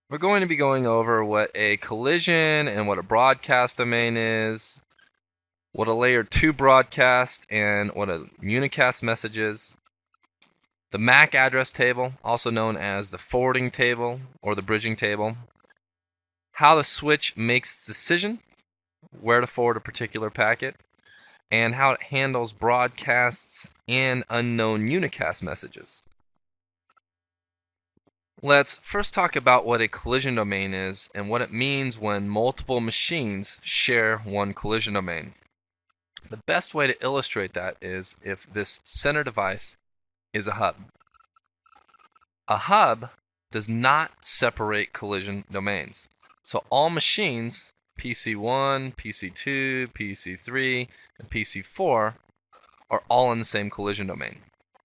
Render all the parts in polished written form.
We're going to be going over what a collision and what a broadcast domain is, what a layer 2 broadcast and what a unicast message is, the MAC address table, also known as the forwarding table or the bridging table, how the switch makes its decision, where to forward a particular packet, and how it handles broadcasts and unknown unicast messages. Let's first talk about what a collision domain is and what it means when multiple machines share one collision domain. The best way to illustrate that is if this center device is a hub. A hub does not separate collision domains. So all machines, PC1, PC2, PC3, and PC4, are all in the same collision domain.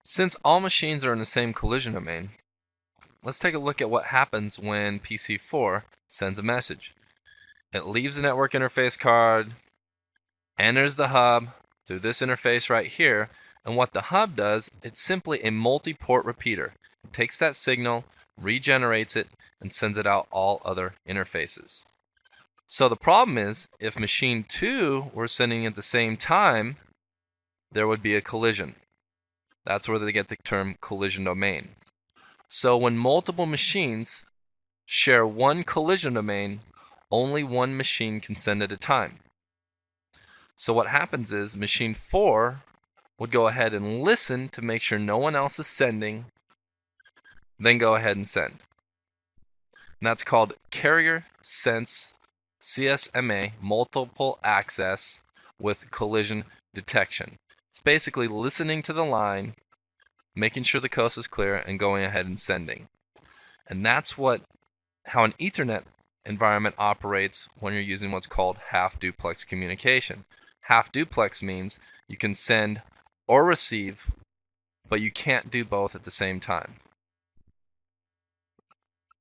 Since all machines are in the same collision domain, let's take a look at what happens when PC4 sends a message. It leaves the network interface card, enters the hub through this interface right here, and what the hub does, it's simply a multi-port repeater. It takes that signal, regenerates it, and sends it out all other interfaces. So the problem is, if machine 2 were sending at the same time, there would be a collision. That's where they get the term collision domain. So when multiple machines share one collision domain, only one machine can send at a time. So what happens is machine 4 would go ahead and listen to make sure no one else is sending, then go ahead and send. And that's called carrier sense CCNA, multiple access with collision detection. It's basically listening to the line, making sure the coast is clear, and going ahead and sending. And that's how an Ethernet environment operates when you're using what's called half duplex communication. Half duplex means you can send or receive, but you can't do both at the same time.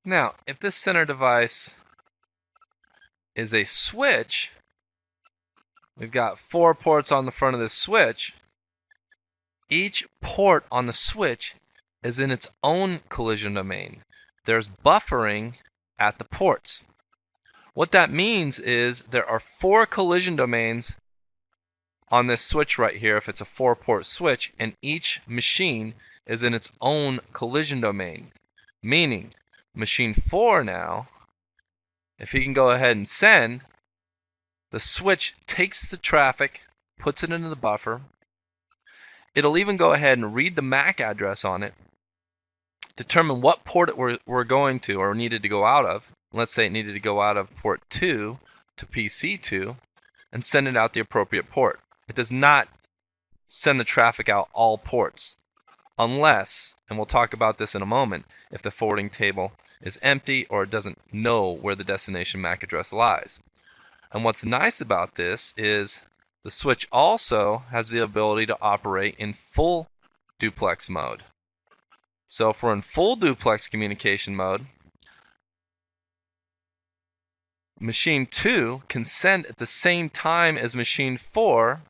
Now, if this center device is a switch, we've got 4 ports on the front of this switch. Each port on the switch is in its own collision domain. There's buffering at the ports. What that means is there are 4 collision domains on this switch right here if it's a 4-port switch, and each machine is in its own collision domain. Meaning, machine 4 now, if he can go ahead and send, the switch takes the traffic, puts it into the buffer. It'll even go ahead and read the MAC address on it, determine what port we're going to or needed to go out of. Let's say it needed to go out of port 2 to PC2 and send it out the appropriate port. It does not send the traffic out all ports unless, and we'll talk about this in a moment, if the forwarding table is empty or it doesn't know where the destination MAC address lies. And what's nice about this is the switch also has the ability to operate in full duplex mode. So if we're in full duplex communication mode, machine 2 can send at the same time as machine 4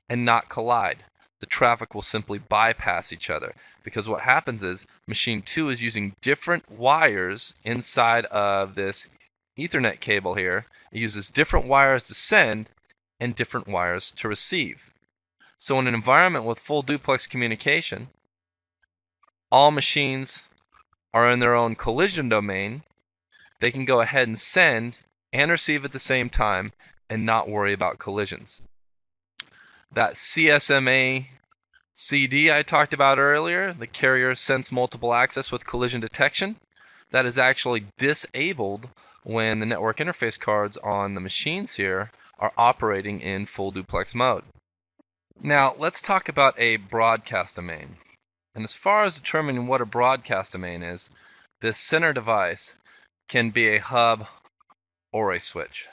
and not collide. The traffic will simply bypass each other, because what happens is machine 2 is using different wires inside of this Ethernet cable here. It uses different wires to send and different wires to receive. So in an environment with full duplex communication, all machines are in their own collision domain. They can go ahead and send and receive at the same time and not worry about collisions. That CCNA CD I talked about earlier, the carrier sense multiple access with collision detection, that is actually disabled when the network interface cards on the machines here are operating in full duplex mode. Now let's talk about a broadcast domain. And as far as determining what a broadcast domain is, this center device can be a hub or a switch.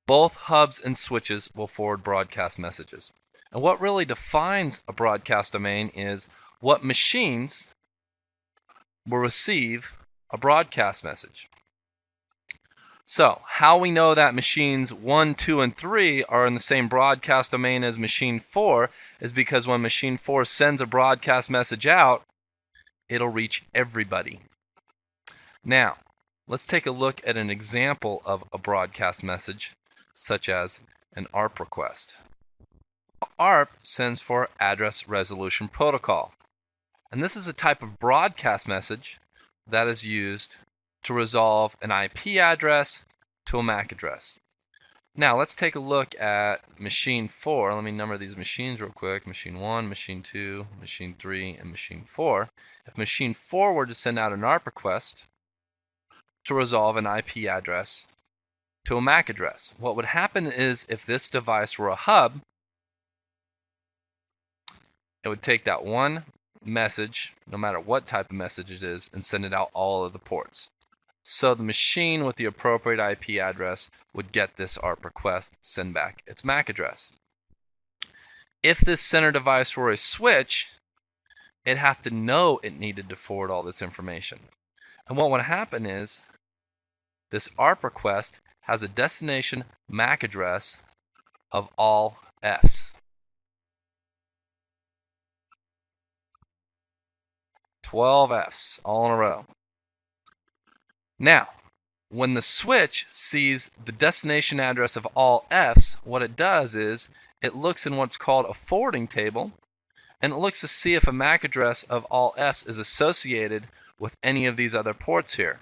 Both hubs and switches will forward broadcast messages. And what really defines a broadcast domain is what machines will receive a broadcast message. So, how we know that machines 1, 2, and 3 are in the same broadcast domain as machine 4 is because when machine 4 sends a broadcast message out, it'll reach everybody. Now, let's take a look at an example of a broadcast message, such as an ARP request. ARP stands for Address Resolution Protocol, and this is a type of broadcast message that is used to resolve an IP address to a MAC address. Now let's take a look at machine 4. Let me number these machines real quick. Machine 1, machine 2, machine 3, and machine 4. If machine 4 were to send out an ARP request to resolve an IP address to a MAC address, what would happen is if this device were a hub, it would take that one message, no matter what type of message it is, and send it out all of the ports. So the machine with the appropriate IP address would get this ARP request, send back its MAC address. If this center device were a switch, it'd have to know it needed to forward all this information. And what would happen is this ARP request has a destination MAC address of all Fs. 12 Fs all in a row. Now, when the switch sees the destination address of all Fs, what it does is it looks in what's called a forwarding table, and it looks to see if a MAC address of all Fs is associated with any of these other ports here.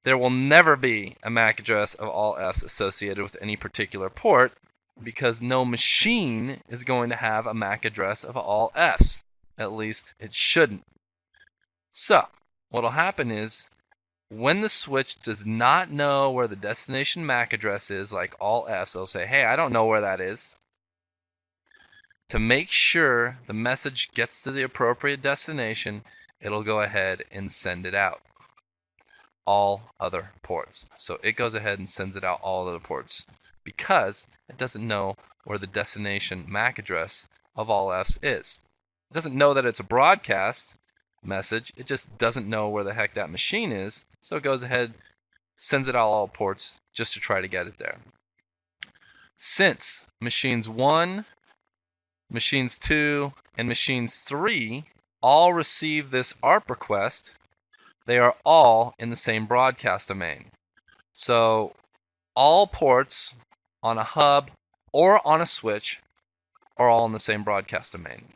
There will never be a MAC address of all Fs associated with any particular port, because no machine is going to have a MAC address of all Fs. At least it shouldn't. So, what will happen is, when the switch does not know where the destination MAC address is, like all Fs, they'll say, hey, I don't know where that is. To make sure the message gets to the appropriate destination, it'll go ahead and send it out. All other ports. So it goes ahead and sends it out all other ports because it doesn't know where the destination MAC address of all Fs is. It doesn't know that it's a broadcast message, it just doesn't know where the heck that machine is, so it goes ahead, sends it out all ports just to try to get it there. Since machines 1, machines 2, and machines 3 all receive this ARP request, they are all in the same broadcast domain. So all ports on a hub or on a switch are all in the same broadcast domain.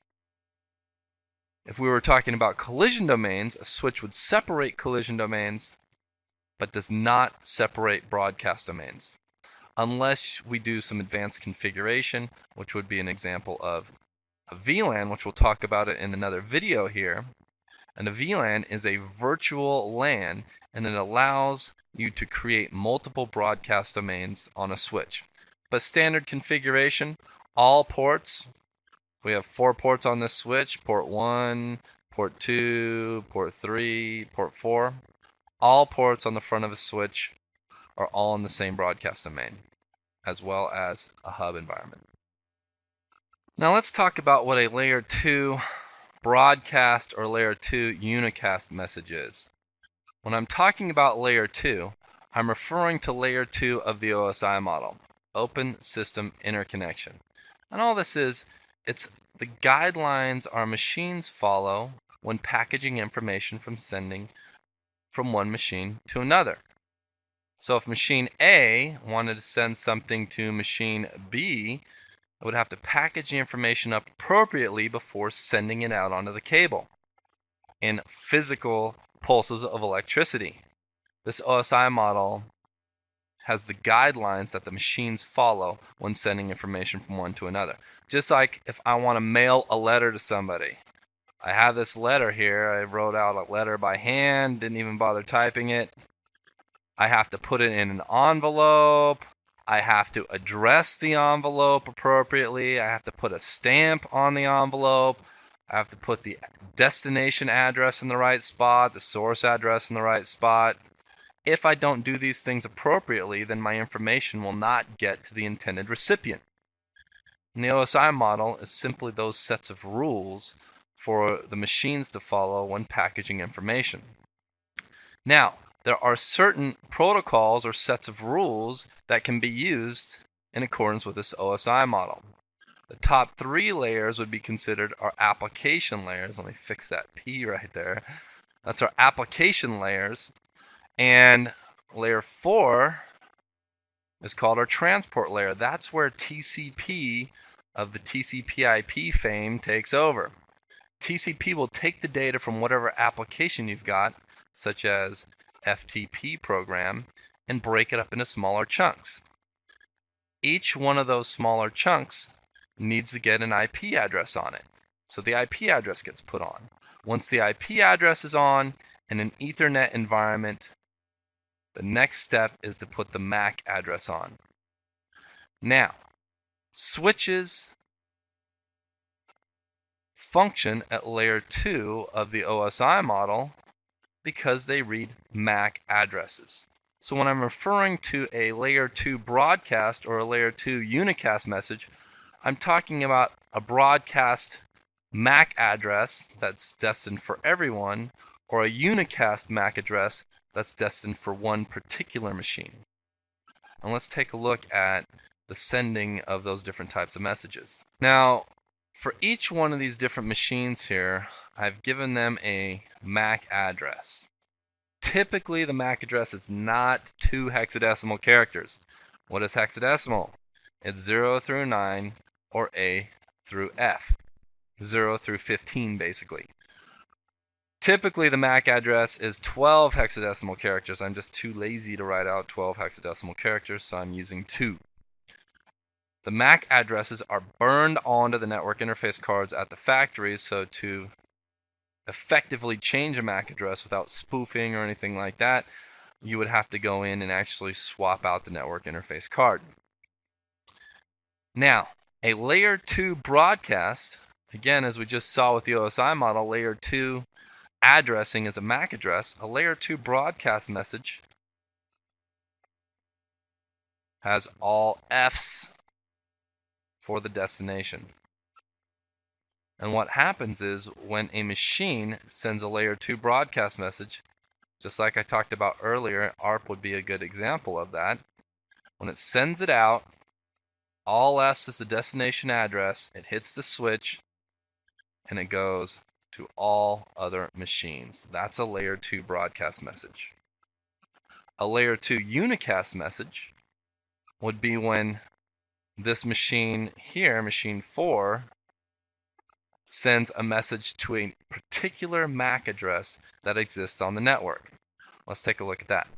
If we were talking about collision domains, a switch would separate collision domains, but does not separate broadcast domains, unless we do some advanced configuration, which would be an example of a VLAN, which we'll talk about it in another video here. And a VLAN is a virtual LAN, and it allows you to create multiple broadcast domains on a switch. But standard configuration, all ports, we have 4 ports on this switch, port 1, port 2, port 3, port 4. All ports on the front of a switch are all in the same broadcast domain, as well as a hub environment. Now let's talk about what a layer 2 broadcast or layer 2 unicast message is. When I'm talking about layer 2, I'm referring to layer 2 of the OSI model, Open System Interconnection. And all this is, it's the guidelines our machines follow when packaging information from sending from one machine to another. So if machine A wanted to send something to machine B, it would have to package the information up appropriately before sending it out onto the cable in physical pulses of electricity. This OSI model has the guidelines that the machines follow when sending information from one to another. Just like if I want to mail a letter to somebody. I have this letter here. I wrote out a letter by hand, didn't even bother typing it. I have to put it in an envelope. I have to address the envelope appropriately. I have to put a stamp on the envelope. I have to put the destination address in the right spot, the source address in the right spot. If I don't do these things appropriately, then my information will not get to the intended recipient. And the OSI model is simply those sets of rules for the machines to follow when packaging information. Now, there are certain protocols or sets of rules that can be used in accordance with this OSI model. The top 3 layers would be considered our application layers. Let me fix that P right there. That's our application layers. And layer 4 is called our transport layer. That's where TCP of the TCP/IP fame takes over. TCP will take the data from whatever application you've got, such as FTP program, and break it up into smaller chunks. Each one of those smaller chunks needs to get an IP address on it. So the IP address gets put on. Once the IP address is on in an Ethernet environment, the next step is to put the MAC address on. Now, switches function at layer 2 of the OSI model because they read MAC addresses. So when I'm referring to a layer 2 broadcast or a layer 2 unicast message, I'm talking about a broadcast MAC address that's destined for everyone, or a unicast MAC address that's destined for one particular machine. And let's take a look at the sending of those different types of messages. Now, for each one of these different machines here, I've given them a MAC address. Typically, the MAC address is not 2 hexadecimal characters. What is hexadecimal? It's 0 through 9 or A through F. 0 through 15, basically. Typically, the MAC address is 12 hexadecimal characters. I'm just too lazy to write out 12 hexadecimal characters, so I'm using 2. The MAC addresses are burned onto the network interface cards at the factory, so to effectively change a MAC address without spoofing or anything like that, you would have to go in and actually swap out the network interface card. Now, a layer 2 broadcast, again, as we just saw with the OSI model, layer 2 addressing is a MAC address. A layer 2 broadcast message has all Fs for the destination. And what happens is when a machine sends a layer 2 broadcast message, just like I talked about earlier, ARP would be a good example of that. When it sends it out, all Fs is the destination address, it hits the switch, and it goes to all other machines. That's a layer 2 broadcast message. A layer 2 unicast message would be when this machine here, machine 4, sends a message to a particular MAC address that exists on the network. Let's take a look at that.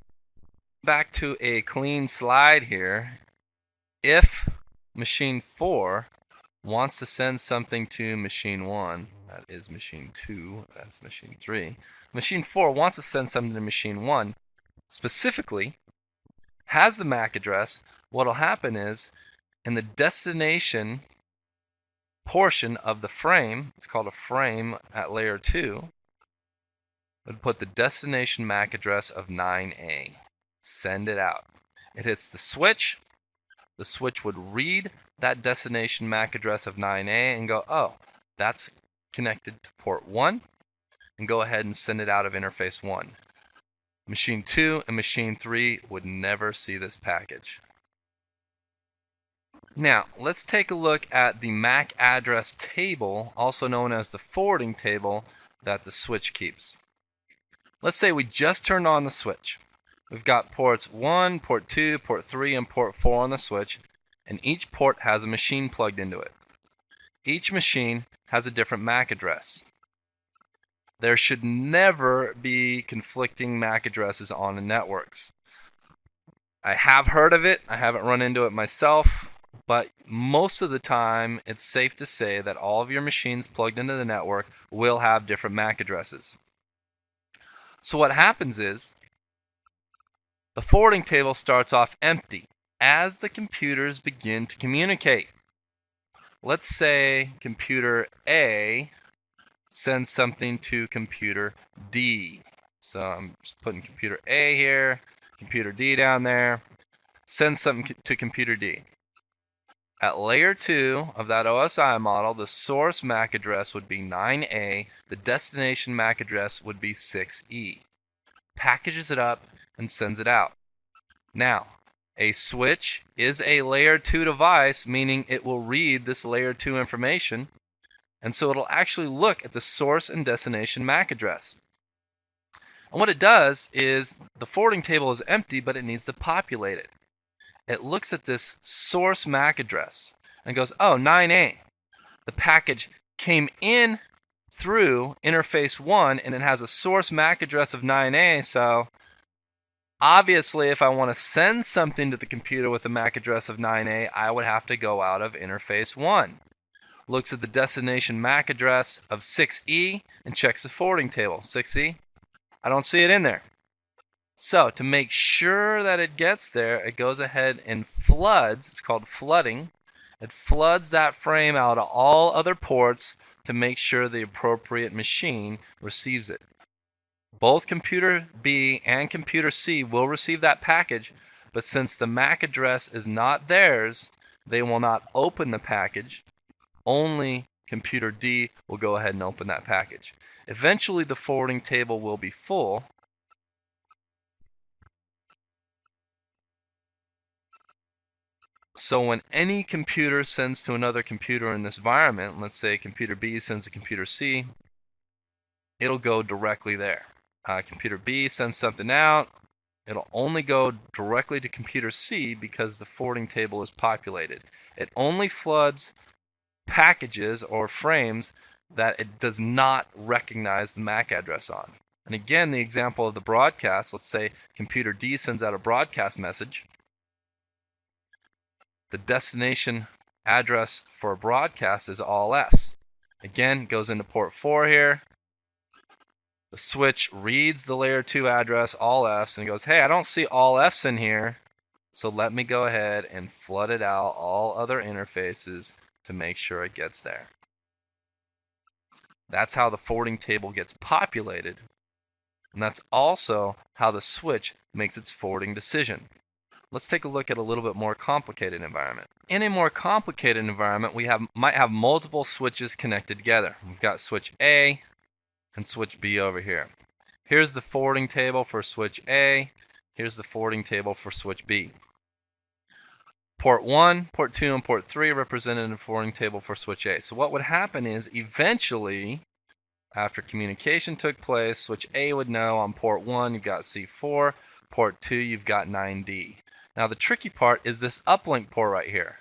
Back to a clean slide here. If machine 4 wants to send something to machine 1, that is machine 2, that's machine 3. Machine 4 wants to send something to machine 1, specifically has the MAC address. What'll happen is in the destination portion of the frame, it's called a frame at layer 2, would put the destination MAC address of 9A. Send it out. It hits the switch. The switch would read that destination MAC address of 9A and go, oh, that's connected to port 1, and go ahead and send it out of interface 1. Machine 2 and machine 3 would never see this package. Now, let's take a look at the MAC address table, also known as the forwarding table, that the switch keeps. Let's say we just turned on the switch. We've got ports 1, port 2, port 3, and port 4 on the switch, and each port has a machine plugged into it. Each machine has a different MAC address. There should never be conflicting MAC addresses on the networks. I have heard of it, I haven't run into it myself, but most of the time it's safe to say that all of your machines plugged into the network will have different MAC addresses. So what happens is the forwarding table starts off empty as the computers begin to communicate. Let's say computer A sends something to computer D. So I'm just putting computer A here, computer D down there, sends something to computer D. At layer 2 of that OSI model, the source MAC address would be 9A, the destination MAC address would be 6E. Packages it up and sends it out. Now, a switch is a layer 2 device, meaning it will read this layer 2 information, and so it'll actually look at the source and destination MAC address. And what it does is the forwarding table is empty, but it needs to populate it. It looks at this source MAC address and goes, oh, 9A. The package came in through interface 1 and it has a source MAC address of 9A, so obviously if I want to send something to the computer with a MAC address of 9A, I would have to go out of interface 1. Looks at the destination MAC address of 6E and checks the forwarding table. 6E, I don't see it in there. So to make sure that it gets there, it goes ahead and floods. It's called flooding. It floods that frame out of all other ports to make sure the appropriate machine receives it. Both computer B and computer C will receive that package, but since the MAC address is not theirs, they will not open the package. Only computer D will go ahead and open that package. Eventually the forwarding table will be full. So when any computer sends to another computer in this environment, let's say computer B sends to computer C, it'll go directly there. Computer B sends something out, it'll only go directly to computer C because the forwarding table is populated. It only floods packages or frames that it does not recognize the MAC address on. And again, the example of the broadcast, let's say computer D sends out a broadcast message. The destination address for a broadcast is all Fs. Again, goes into port 4 here. The switch reads the layer 2 address, all Fs, and goes, hey, I don't see all Fs in here, so let me go ahead and flood it out all other interfaces to make sure it gets there. That's how the forwarding table gets populated, and that's also how the switch makes its forwarding decision. Let's take a look at a little bit more complicated environment. In a more complicated environment, we might have multiple switches connected together. We've got switch A and switch B over here. Here's the forwarding table for switch A. Here's the forwarding table for switch B. Port 1, port 2, and port 3 are represented in the forwarding table for switch A. So what would happen is eventually, after communication took place, switch A would know on port 1 you've got C4, port 2 you've got 9D. Now the tricky part is this uplink port right here.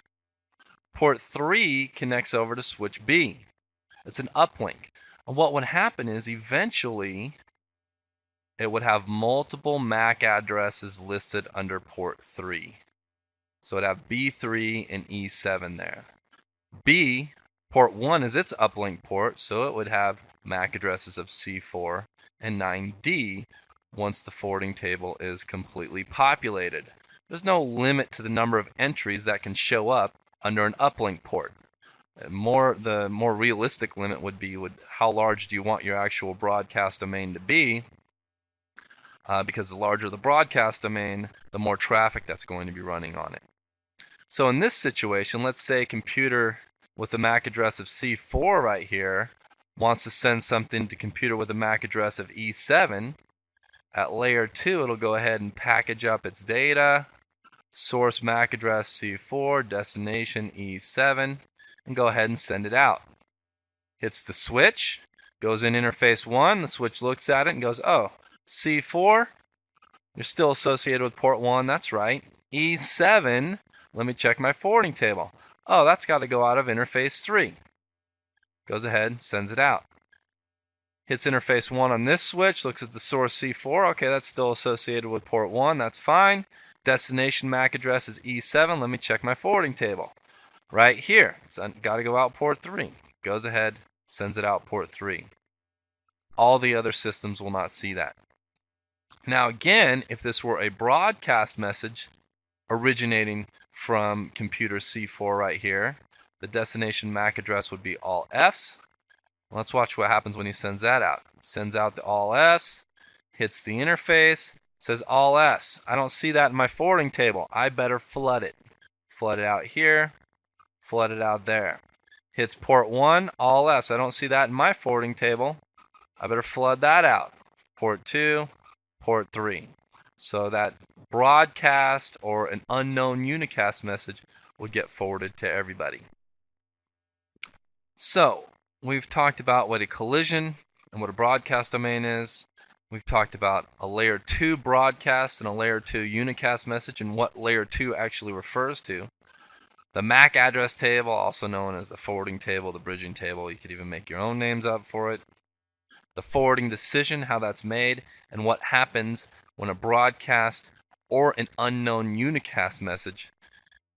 Port 3 connects over to switch B. It's an uplink. And what would happen is eventually it would have multiple MAC addresses listed under port 3. So it'd have B3 and E7 there. B, port 1 is its uplink port, so it would have MAC addresses of C4 and 9D once the forwarding table is completely populated. There's no limit to the number of entries that can show up under an uplink port. The more realistic limit would be how large do you want your actual broadcast domain to be, because the larger the broadcast domain, the more traffic that's going to be running on it. So in this situation, let's say a computer with a MAC address of C4 right here wants to send something to computer with a MAC address of E7. At layer 2, it'll go ahead and package up its data, source MAC address C4, destination E7, and go ahead and send it out. Hits the switch, goes in interface 1, the switch looks at it and goes, oh, C4, you're still associated with port 1, that's right. E7, let me check my forwarding table. Oh, that's got to go out of interface 3. Goes ahead, sends it out. Hits interface 1 on this switch, looks at the source C4. Okay, that's still associated with port 1. That's fine. Destination MAC address is E7. Let me check my forwarding table. Right here, it's got to go out port 3. Goes ahead, sends it out port 3. All the other systems will not see that. Now again, if this were a broadcast message originating from computer C4 right here, the destination MAC address would be all Fs. Let's watch what happens when he sends that out. Sends out the all S, hits the interface, says all S. I don't see that in my forwarding table. I better flood it. Flood it out here, flood it out there. Hits port 1, all S. I don't see that in my forwarding table. I better flood that out. Port 2, port 3. So that broadcast or an unknown unicast message would get forwarded to everybody. So, we've talked about what a collision and what a broadcast domain is. We've talked about a layer 2 broadcast and a layer 2 unicast message and what layer 2 actually refers to. The MAC address table, also known as the forwarding table, the bridging table, you could even make your own names up for it. The forwarding decision, how that's made, and what happens when a broadcast or an unknown unicast message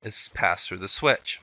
is passed through the switch.